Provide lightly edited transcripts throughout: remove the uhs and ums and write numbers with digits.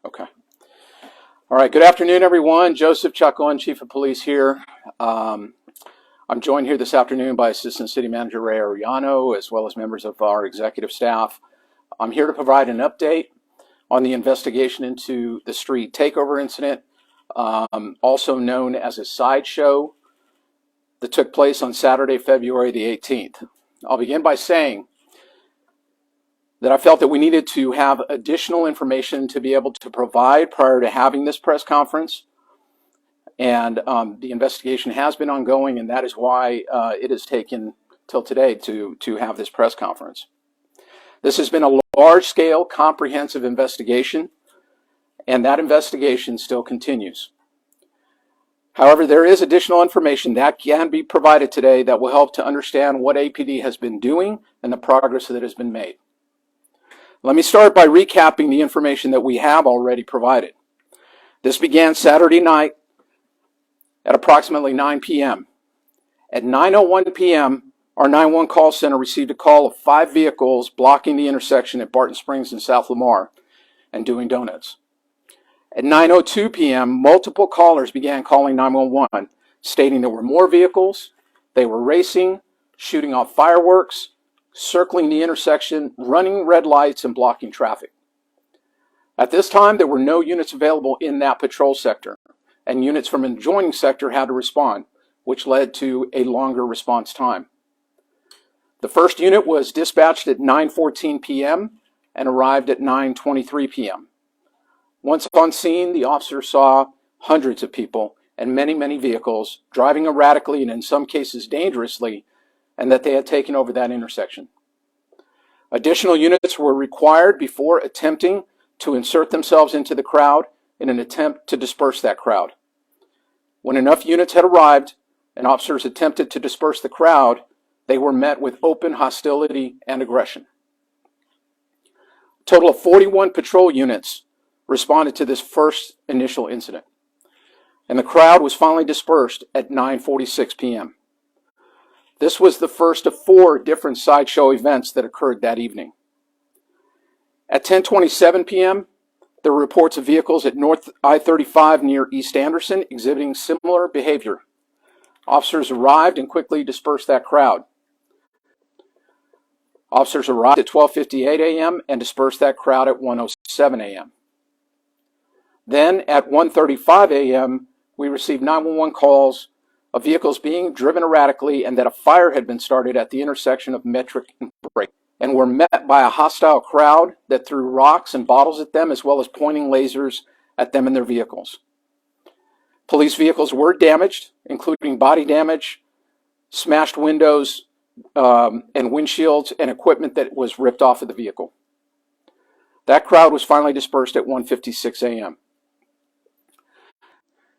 Okay. All right. Good afternoon, everyone. Joseph Chacon, Chief of Police here. I'm joined here this afternoon by Assistant City Manager Ray Arellano, as well as members of our executive staff. I'm here to provide an update on the investigation into the street takeover incident, also known as a sideshow, that took place on Saturday, February the 18th. I'll begin by saying that I felt that we needed to have additional information to be able to provide prior to having this press conference. And the investigation has been ongoing, and that is why it has taken till today to have this press conference. This has been a large-scale, comprehensive investigation, and that investigation still continues. However, there is additional information that can be provided today that will help to understand what APD has been doing and the progress that has been made. Let me start by recapping the information that we have already provided. This began Saturday night at approximately 9 p.m. At 9:01 p.m., our 911 call center received a call of 5 vehicles blocking the intersection at Barton Springs and South Lamar and doing donuts. At 9:02 p.m., multiple callers began calling 911, stating there were more vehicles, they were racing, shooting off fireworks, circling the intersection, running red lights, and blocking traffic. At this time, there were no units available in that patrol sector, and units from an adjoining sector had to respond, which led to a longer response time. The first unit was dispatched at 9:14 p.m. and arrived at 9:23 p.m. Once on scene, the officer saw hundreds of people and many vehicles driving erratically and in some cases dangerously, and that they had taken over that intersection. Additional units were required before attempting to insert themselves into the crowd in an attempt to disperse that crowd. When enough units had arrived and officers attempted to disperse the crowd, they were met with open hostility and aggression. A total of 41 patrol units responded to this first initial incident, and the crowd was finally dispersed at 9:46 p.m. This was the first of 4 different sideshow events that occurred that evening. At 10:27 p.m., there were reports of vehicles at North I-35 near East Anderson exhibiting similar behavior. Officers arrived and quickly dispersed that crowd. Officers arrived at 12:58 a.m. and dispersed that crowd at 1:07 a.m. Then at 1:35 a.m., we received 911 calls of vehicles being driven erratically and that a fire had been started at the intersection of Metric and Brake, and were met by a hostile crowd that threw rocks and bottles at them, as well as pointing lasers at them and their vehicles. Police vehicles were damaged, including body damage, smashed windows, and windshields, and equipment that was ripped off of the vehicle. That crowd was finally dispersed at 1:56 a.m.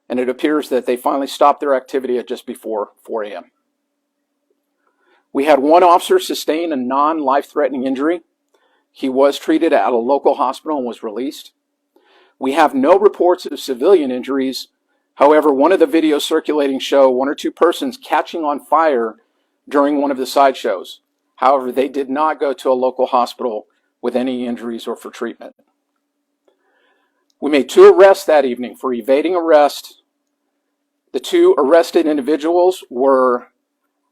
And it appears that they finally stopped their activity at just before 4 a.m. We had one officer sustain a non-life-threatening injury. He was treated at a local hospital and was released. We have no reports of civilian injuries. However, one of the videos circulating show 1 or 2 persons catching on fire during one of the sideshows. However, they did not go to a local hospital with any injuries or for treatment. We made 2 arrests that evening for evading arrest. The 2 arrested individuals were,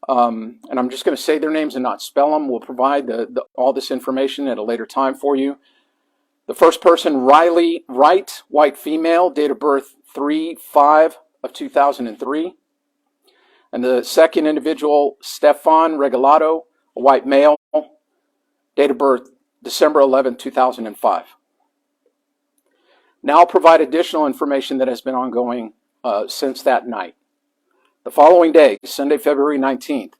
and I'm just going to say their names and not spell them. We'll provide all this information at a later time for you. The first person, Riley Wright, white female, date of birth 3/5 of 2003. And the second individual, Stefan Regalado, a white male, date of birth December 11, 2005. Now I'll provide additional information that has been ongoing since that night. The following day, Sunday, February 19th,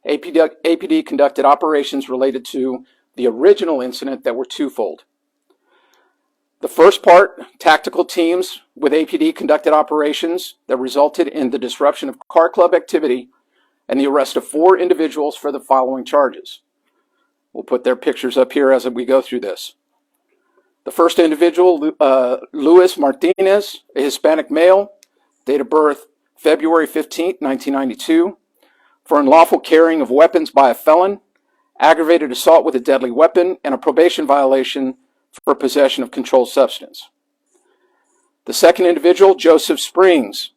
APD conducted operations related to the original incident that were twofold. The first part, tactical teams with APD conducted operations that resulted in the disruption of car club activity and the arrest of 4 individuals for the following charges. We'll put their pictures up here as we go through this. The first individual, Luis Martinez, a Hispanic male, date of birth February 15, 1992, for unlawful carrying of weapons by a felon, aggravated assault with a deadly weapon, and a probation violation for possession of controlled substance. The second individual, Joseph Springs,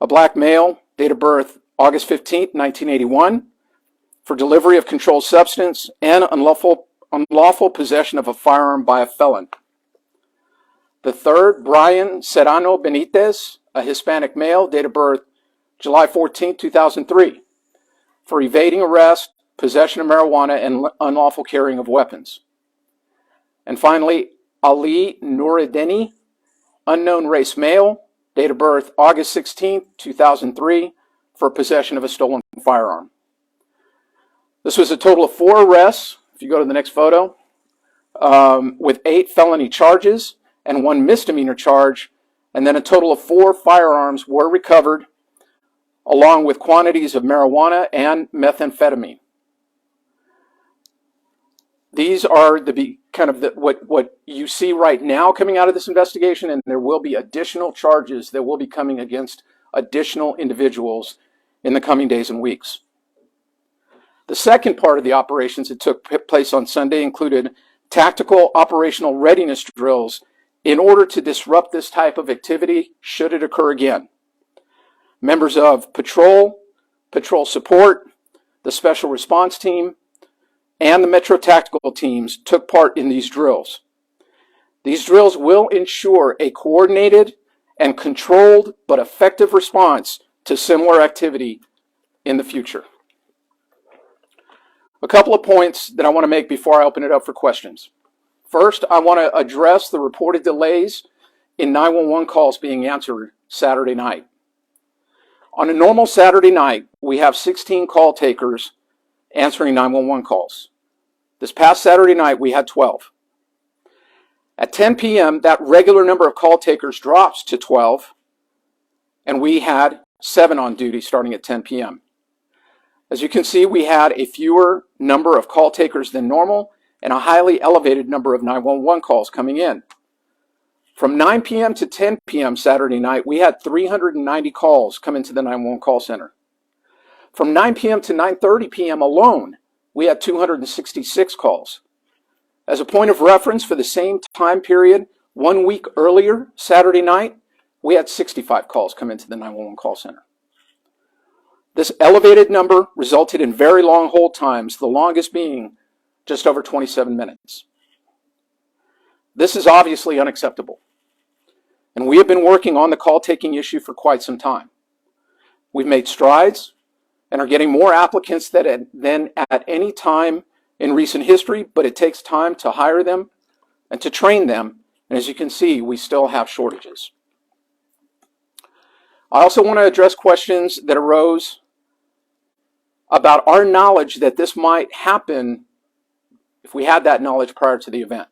a black male, date of birth August 15, 1981, for delivery of controlled substance and unlawful possession of a firearm by a felon. The third, Brian Serrano Benitez, a Hispanic male, date of birth July 14, 2003, for evading arrest, possession of marijuana, and unlawful carrying of weapons. And finally, Ali Noureddini, unknown race male, date of birth August 16, 2003, for possession of a stolen firearm. This was a total of 4 arrests, if you go to the next photo, with 8 felony charges and 1 misdemeanor charge, and then a total of 4 firearms were recovered, along with quantities of marijuana and methamphetamine. These are what you see right now coming out of this investigation, and there will be additional charges that will be coming against additional individuals in the coming days and weeks. The second part of the operations that took place on Sunday included tactical operational readiness drills in order to disrupt this type of activity should it occur again. Members of patrol support, the special response team, and the Metro Tactical teams took part in these drills. These drills will ensure a coordinated and controlled but effective response to similar activity in the future. A couple of points that I want to make before I open it up for questions. First, I want to address the reported delays in 911 calls being answered Saturday night. On a normal Saturday night, we have 16 call takers answering 911 calls. This past Saturday night, we had 12. At 10 p.m., that regular number of call takers drops to 12, and we had 7 on duty starting at 10 p.m. As you can see, we had a fewer number of call takers than normal and a highly elevated number of 911 calls coming in. From 9 p.m. to 10 p.m. Saturday night, we had 390 calls come into the 911 call center. From 9 p.m. to 9:30 p.m. alone, we had 266 calls. As a point of reference, for the same time period, 1 week earlier, Saturday night, we had 65 calls come into the 911 call center. This elevated number resulted in very long hold times, the longest being just over 27 minutes. This is obviously unacceptable, and we have been working on the call taking issue for quite some time. We've made strides and are getting more applicants than at any time in recent history, but it takes time to hire them and to train them, and as you can see, we still have shortages. I also want to address questions that arose about our knowledge that this might happen if we had that knowledge prior to the event.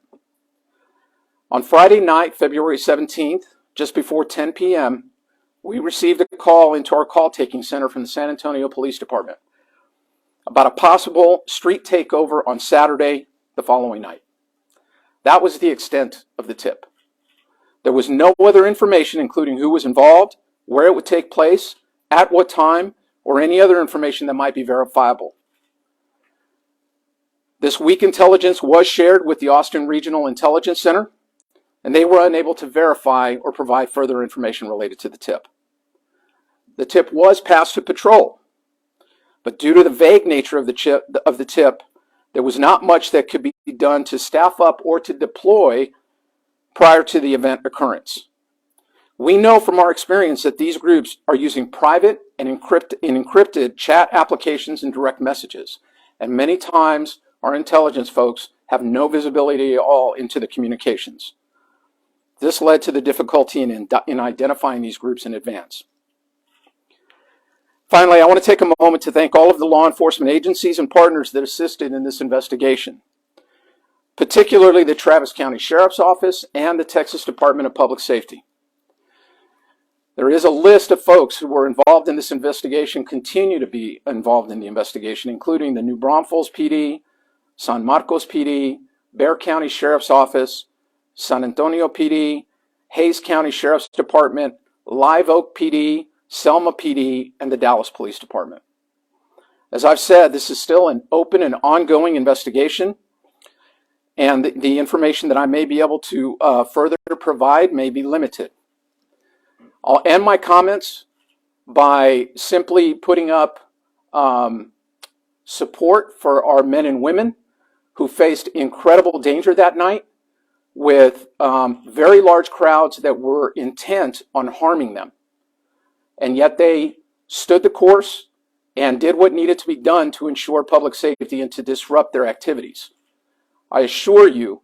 On Friday night, February 17th, just before 10 p.m., we received a call into our call-taking center from the San Antonio Police Department about a possible street takeover on Saturday the following night. That was the extent of the tip. There was no other information, including who was involved, where it would take place, at what time, or any other information that might be verifiable. This weak intelligence was shared with the Austin Regional Intelligence Center, and they were unable to verify or provide further information related to the tip. The tip was passed to patrol, but due to the vague nature of the tip, there was not much that could be done to staff up or to deploy prior to the event occurrence. We know from our experience that these groups are using private and encrypted chat applications and direct messages, and many times our intelligence folks have no visibility at all into the communications. This led to the difficulty in identifying these groups in advance. Finally, I want to take a moment to thank all of the law enforcement agencies and partners that assisted in this investigation, particularly the Travis County Sheriff's Office and the Texas Department of Public Safety. There is a list of folks who were involved in this investigation, continue to be involved in the investigation, including the New Braunfels PD, San Marcos PD, Bexar County Sheriff's Office, San Antonio PD, Hays County Sheriff's Department, Live Oak PD, Selma PD, and the Dallas Police Department. As I've said, this is still an open and ongoing investigation, and the information that I may be able to further provide may be limited. I'll end my comments by simply putting up support for our men and women who faced incredible danger that night with very large crowds that were intent on harming them. And yet they stood the course and did what needed to be done to ensure public safety and to disrupt their activities. I assure you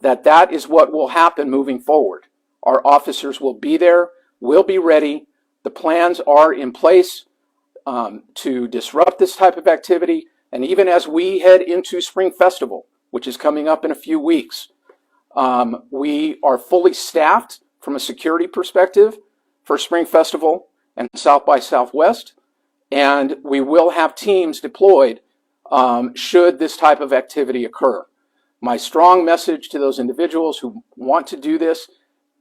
that that is what will happen moving forward. Our officers will be there, will be ready. The plans are in place to disrupt this type of activity. And even as we head into Spring Festival, which is coming up in a few weeks, we are fully staffed from a security perspective for Spring Festival and South by Southwest. And we will have teams deployed should this type of activity occur. My strong message to those individuals who want to do this: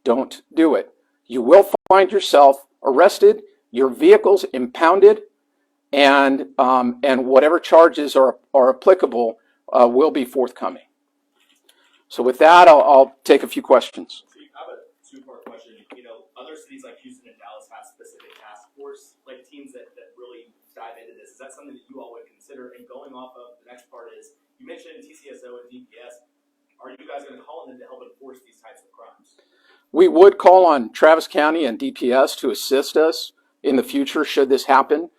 don't do it. You will find yourself arrested, your vehicles impounded, and whatever charges are applicable will be forthcoming. So with that, I'll take a few questions. So you have a two-part question. Other cities like Houston and Dallas have specific task force, like teams that really dive into this. Is that something that you all would consider? And going off of the next part is, you mentioned TCSO and DPS. Are you guys going to call on them to help enforce these types of crimes? We would call on Travis County and DPS to assist us in the future should this happen.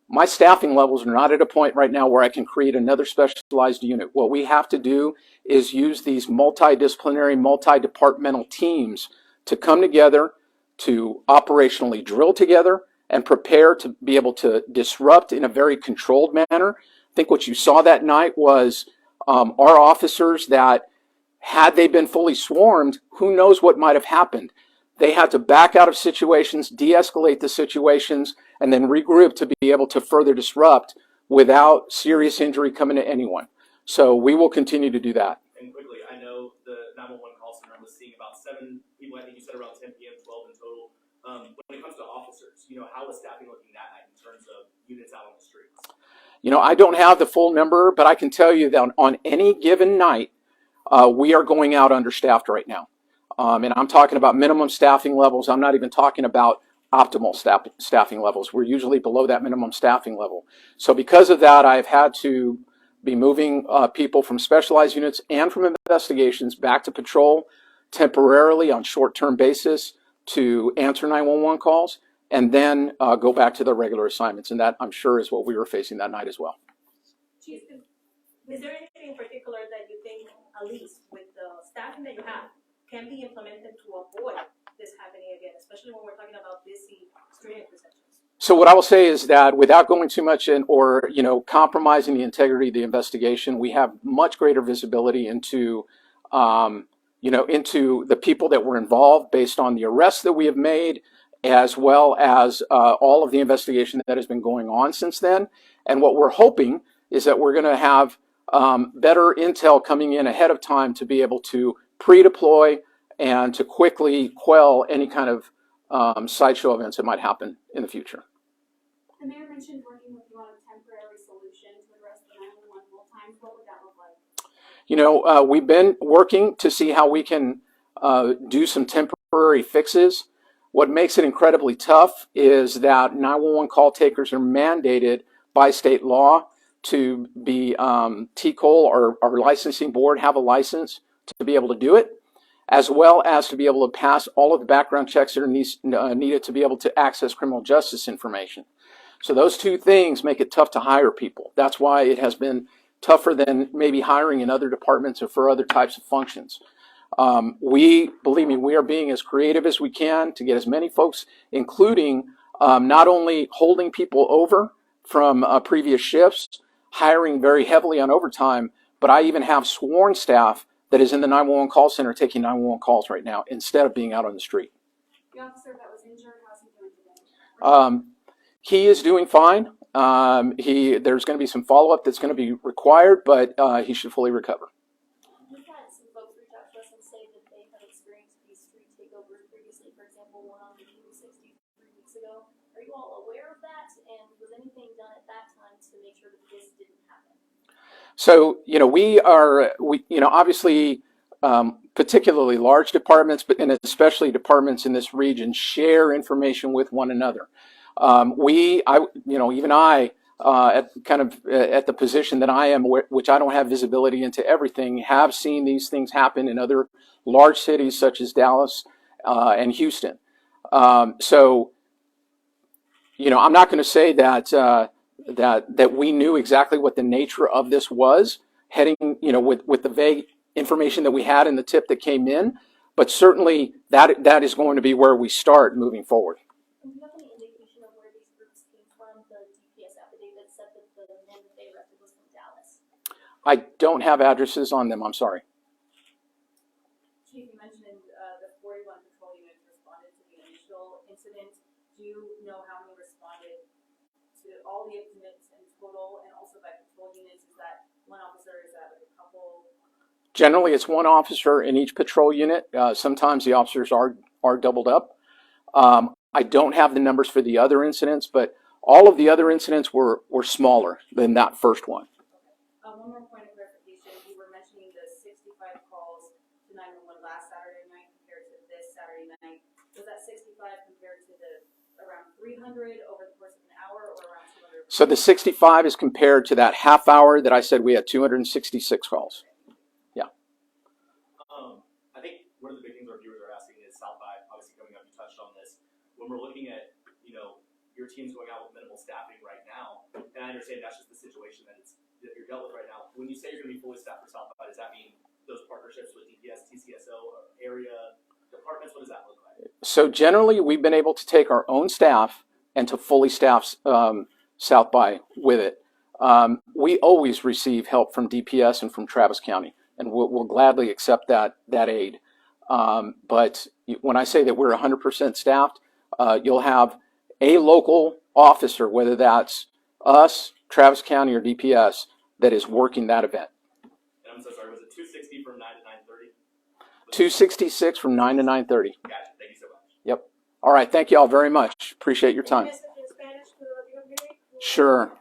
My staffing levels are not at a point right now where I can create another specialized unit. What we have to do is use these multidisciplinary, multi-departmental teams to come together, to operationally drill together, and prepare to be able to disrupt in a very controlled manner. I think what you saw that night was our officers that, had they been fully swarmed, who knows what might have happened. They had to back out of situations, de-escalate the situations, and then regroup to be able to further disrupt without serious injury coming to anyone. So we will continue to do that. And quickly, I know the 911 call center was seeing about 7 people. I think you said around 10 p.m., 12 in total. When it comes to officers, how is staffing looking that night in terms of units out on the streets? I don't have the full number, but I can tell you that on any given night, we are going out understaffed right now. And I'm talking about minimum staffing levels. I'm not even talking about optimal staffing levels. We're usually below that minimum staffing level. So because of that, I've had to be moving people from specialized units and from investigations back to patrol temporarily on short-term basis to answer 911 calls, and then go back to their regular assignments. And that, I'm sure, is what we were facing that night as well. Chief, is there anything in particular that you think, at least with the staffing that you have, can be implemented to avoid this happening again, especially when we're talking about busy street intersections? So what I will say is that without going too much in or compromising the integrity of the investigation, we have much greater visibility into into the people that were involved based on the arrests that we have made, as well as all of the investigation that has been going on since then. And what we're hoping is that we're going to have better intel coming in ahead of time to be able to pre-deploy and to quickly quell any kind of sideshow events that might happen in the future. The mayor mentioned working with you on a temporary solution to address the 911 hold times. What would that look like? We've been working to see how we can do some temporary fixes. What makes it incredibly tough is that 911 call takers are mandated by state law to be TCOL, or our licensing board, have a license to be able to do it, as well as to be able to pass all of the background checks that are needed to be able to access criminal justice information. So those two things make it tough to hire people. That's why it has been tougher than maybe hiring in other departments or for other types of functions. Believe me, we are being as creative as we can to get as many folks, including not only holding people over from previous shifts, hiring very heavily on overtime, but I even have sworn staff that is in the 911 call center taking 911 calls right now instead of being out on the street. The officer that was injured, how's he doing today? He is doing fine. There's going to be some follow-up that's going to be required, but he should fully recover. We've had some folks reach out to us and say that they have experienced these street takeovers previously. For example, one on the 360 3 weeks ago. Are you all aware of that? And was anything done at that time to make sure that this didn't happen? So, obviously particularly large departments, but and especially departments in this region, share information with one another. Even I, at the position that I am, which I don't have visibility into everything, have seen these things happen in other large cities such as Dallas and Houston. So, I'm not going to say that we knew exactly what the nature of this was heading, with the vague information that we had in the tip that came in, but certainly that is going to be where we start moving forward. Do you have any indication of where these groups came from? The GPS affidavit said that the man that they arrested was from Dallas. I don't have addresses on them. I'm sorry. Chief, you mentioned the 41 patrol units responded to the initial incident. Do you know how many responded to all the incidents in total, and also by patrol units? Is that one officer? Is that a couple? Generally, it's one officer in each patrol unit. Sometimes the officers are doubled up. I don't have the numbers for the other incidents, but all of the other incidents were smaller than that first one. One more point of clarification. You were mentioning the 65 calls to 911 last Saturday night compared to this Saturday night. Was that 65 compared to the around 300 over the course of an hour, or around 200? So the 65 is compared to that half hour that I said we had 266 calls. I think one of the big things our viewers are asking is South by, obviously coming up, you touched on this. When we're looking at, your team's going out with minimal staffing right now, and I understand that's just the situation that you're dealt with right now. When you say you're going to be fully staffed for South by, does that mean those partnerships with DPS, TCSO, area departments? What does that look like? So generally, we've been able to take our own staff and to fully staff South by with it. We always receive help from DPS and from Travis County, and we'll gladly accept that aid. But when I say that we're 100% staffed, you'll have a local officer, whether that's us, Travis County, or DPS, that is working that event. And I'm so sorry, was it 260 from 9 to 9:30? 266 from 9 to 9:30. Gotcha, thank you so much. Yep. All right, thank you all very much. Appreciate your time. Sure.